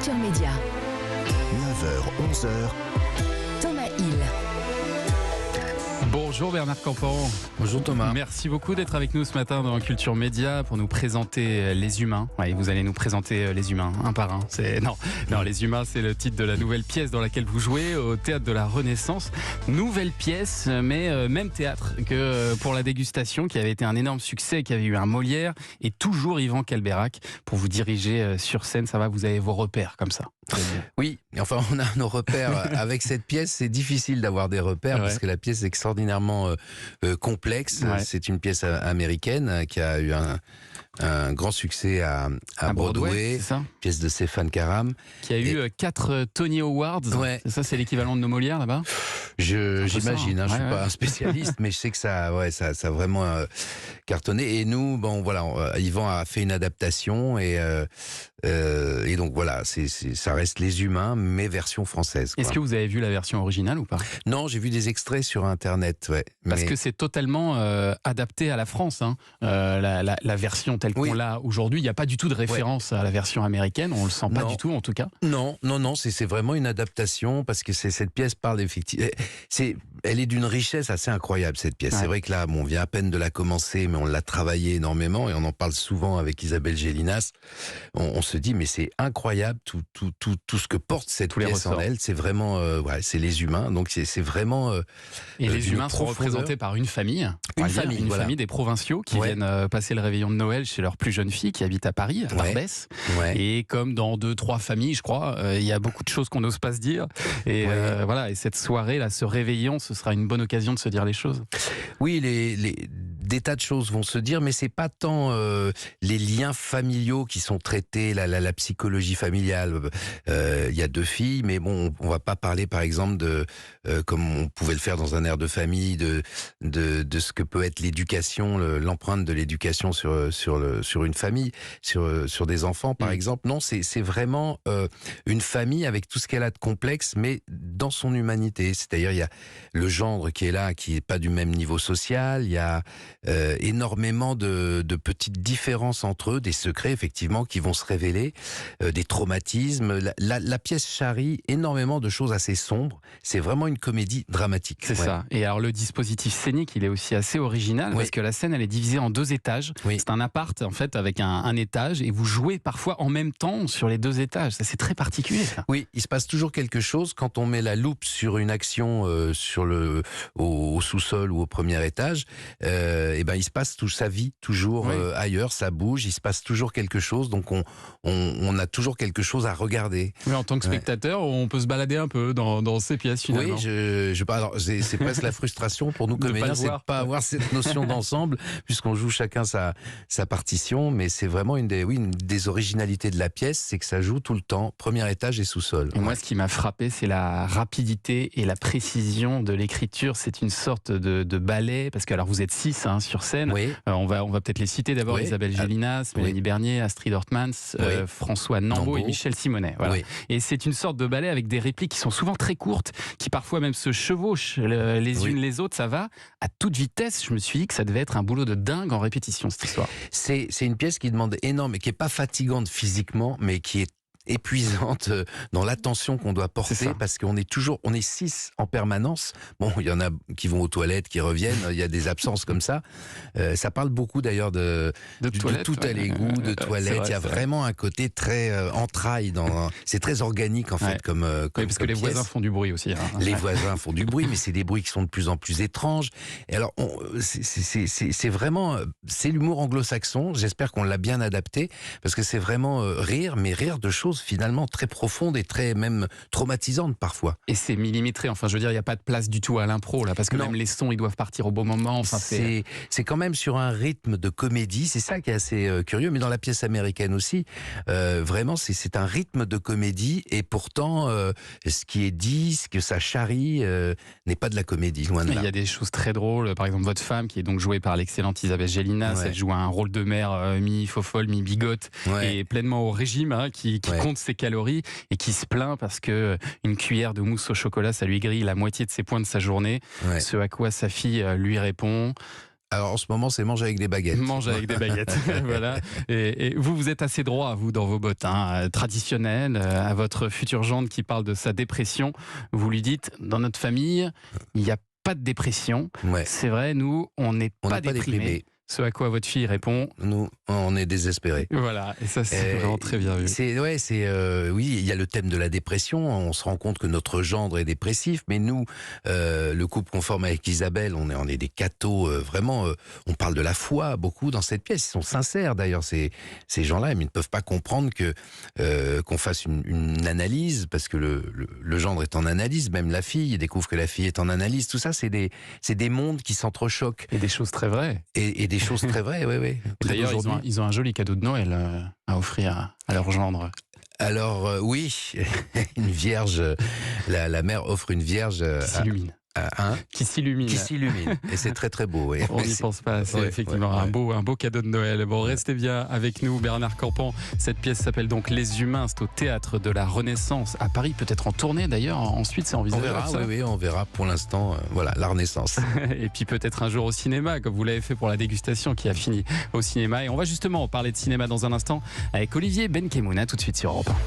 Culture Média. 9h-11h, Thomas Hill. Bonjour Bernard Campan. Bonjour Thomas. Merci beaucoup d'être avec nous ce matin dans Culture Média pour nous présenter les humains. Ouais, vous allez nous présenter les humains un par un. Non, les humains, c'est le titre de la nouvelle pièce dans laquelle vous jouez au Théâtre de la Renaissance. Nouvelle pièce, mais même théâtre que pour la dégustation, qui avait été un énorme succès, qui avait eu un Molière, et toujours Yvan Calberac pour vous diriger sur scène. Ça va, vous avez vos repères comme ça. Oui, enfin on a nos repères. Avec cette pièce, c'est difficile d'avoir des repères parce que la pièce est extraordinairement complexe. Ouais. C'est une pièce américaine qui a eu un grand succès à Broadway. C'est ça, Pièce de Stéphane Karam. qui a eu 4 Tony Awards. Ouais. C'est ça, c'est l'équivalent de nos Molières là-bas. J'imagine, ça, je suis ouais. pas un spécialiste, mais je sais que ça a vraiment cartonné. Et nous, bon voilà, Yvan a fait une adaptation et donc voilà, ça reste Les Humains, mais version française. Est-ce que vous avez vu la version originale ou pas ? Non, j'ai vu des extraits sur Internet, ouais. Parce mais... que c'est totalement adapté à la France. Hein. La version telle qu'on l'a aujourd'hui, il n'y a pas du tout de référence à la version américaine. On le sent pas du tout, en tout cas. Non, c'est vraiment une adaptation parce que cette pièce parle effectivement. Elle est d'une richesse assez incroyable, cette pièce. Ouais. C'est vrai que là, on vient à peine de la commencer, mais on l'a travaillée énormément et on en parle souvent avec Isabelle Gélinas. On se dit, mais c'est incroyable tout ce que porte cette pièce en elle. C'est vraiment, c'est Les Humains. Donc c'est vraiment. Et Les Humains sont représentés par une famille. Une famille des provinciaux qui viennent passer le réveillon de Noël chez leur plus jeune fille qui habite à Paris, à Barbès. Ouais. Et comme dans 2-3 familles, je crois, il y a beaucoup de choses qu'on n'ose pas se dire. Et voilà. Et cette soirée là, ce réveillon, ce sera une bonne occasion de se dire les choses. Oui, des tas de choses vont se dire, mais c'est pas tant les liens familiaux qui sont traités, la psychologie familiale. Il y a 2 filles, mais bon, on va pas parler, par exemple, de comme on pouvait le faire dans un air de famille, de ce que peut être l'éducation, l'empreinte de l'éducation sur une famille, sur des enfants, par exemple. Non, c'est vraiment une famille avec tout ce qu'elle a de complexe, mais dans son humanité. C'est-à-dire, il y a le gendre qui est là, qui est pas du même niveau social. Il y a énormément de petites différences entre eux, des secrets effectivement qui vont se révéler, des traumatismes. La pièce charrie énormément de choses assez sombres. C'est vraiment une comédie dramatique. C'est ça. Et alors le dispositif scénique, il est aussi assez original parce que la scène, elle est divisée en 2 étages. Oui. C'est un appart en fait avec un étage et vous jouez parfois en même temps sur les 2 étages. Ça, c'est très particulier. Ça. Oui, il se passe toujours quelque chose quand on met la loupe sur une action au sous-sol ou au premier étage. Et ben il se passe toute sa vie toujours ailleurs, ça bouge, il se passe toujours quelque chose, donc on a toujours quelque chose à regarder. Mais en tant que spectateur, on peut se balader un peu dans ces pièces finalement. Oui, alors c'est presque la frustration pour nous comédiens, c'est de pas avoir cette notion d'ensemble, puisqu'on joue chacun sa partition, mais c'est vraiment une des originalités de la pièce, c'est que ça joue tout le temps, premier étage et sous-sol. Et moi, ce qui m'a frappé, c'est la rapidité et la précision de l'écriture. C'est une sorte de ballet, parce que alors vous êtes 6 sur scène. Oui. On va peut-être les citer d'abord. Isabelle Gélinas, Mélanie Bernier, Astrid Ortmans, François Nambaud et Michel Simonet. Voilà. Oui. Et c'est une sorte de ballet avec des répliques qui sont souvent très courtes, qui parfois même se chevauchent les unes les autres. Ça va à toute vitesse. Je me suis dit que ça devait être un boulot de dingue en répétition, cette histoire. C'est une pièce qui demande énormément, qui est pas fatigante physiquement, mais qui est épuisante dans l'attention qu'on doit porter parce qu'on est 6 en permanence. Bon, il y en a qui vont aux toilettes, qui reviennent, il y a des absences comme ça. Ça parle beaucoup d'ailleurs de tout à l'égout, de toilettes. Il y a vraiment un côté très entraille. C'est très organique en fait comme parce que les voisins font du bruit aussi. Les voisins font du bruit, mais c'est des bruits qui sont de plus en plus étranges. Et alors, c'est vraiment l'humour anglo-saxon. J'espère qu'on l'a bien adapté parce que c'est vraiment rire, mais rire de choses finalement très profondes et très même traumatisantes parfois. Et c'est millimétré, enfin je veux dire, il n'y a pas de place du tout à l'impro là, parce que même les sons ils doivent partir au bon moment. Enfin, c'est quand même sur un rythme de comédie, c'est ça qui est assez curieux, mais dans la pièce américaine aussi, vraiment c'est un rythme de comédie et pourtant ce qui est dit, ce que ça charrie n'est pas de la comédie, loin de là. Il y a des choses très drôles, par exemple votre femme qui est donc jouée par l'excellente Isabelle Gélinas, elle joue un rôle de mère mi-fofolle, mi-bigote et pleinement au régime, qui compte ses calories et qui se plaint parce que une cuillère de mousse au chocolat, ça lui grille la moitié de ses points de sa journée. Ce à quoi sa fille lui répond: Alors en ce moment, c'est manger avec des baguettes. Manger avec des baguettes, voilà. Et vous êtes assez droit, vous, dans vos bottes, hein, traditionnel. À votre future gendre qui parle de sa dépression, vous lui dites, dans notre famille, il n'y a pas de dépression. Ouais. C'est vrai, nous, on n'est pas déprimés. Ce à quoi votre fille répond: nous, on est désespérés. Voilà, et ça c'est vraiment très bien vu. Oui, il y a le thème de la dépression. On se rend compte que notre gendre est dépressif, mais nous, le couple qu'on forme avec Isabelle, on est des cathos, vraiment. On parle de la foi beaucoup dans cette pièce. Ils sont sincères d'ailleurs, ces gens-là, mais ils ne peuvent pas comprendre qu'on fasse une analyse, parce que le gendre est en analyse, même la fille découvre que la fille est en analyse. Tout ça, c'est des mondes qui s'entrechoquent. Et des choses très vraies. Et des choses très vraies, oui. D'ailleurs, ils ont un joli cadeau de Noël à offrir à leur gendre. Alors, oui, une vierge, la mère offre une vierge qui s'illumine. Qui s'illumine. Et c'est très très beau. Oui. On n'y pense pas. C'est effectivement un beau cadeau de Noël. Bon, restez bien avec nous, Bernard Campan. Cette pièce s'appelle donc Les Humains. C'est au Théâtre de la Renaissance à Paris, peut-être en tournée d'ailleurs. Ensuite, c'est envisageable. On verra, oui, on verra. Pour l'instant, voilà, la Renaissance. Et puis peut-être un jour au cinéma, comme vous l'avez fait pour la dégustation qui a fini au cinéma. Et on va justement parler de cinéma dans un instant avec Olivier Benkemoun. Tout de suite sur Europe 1.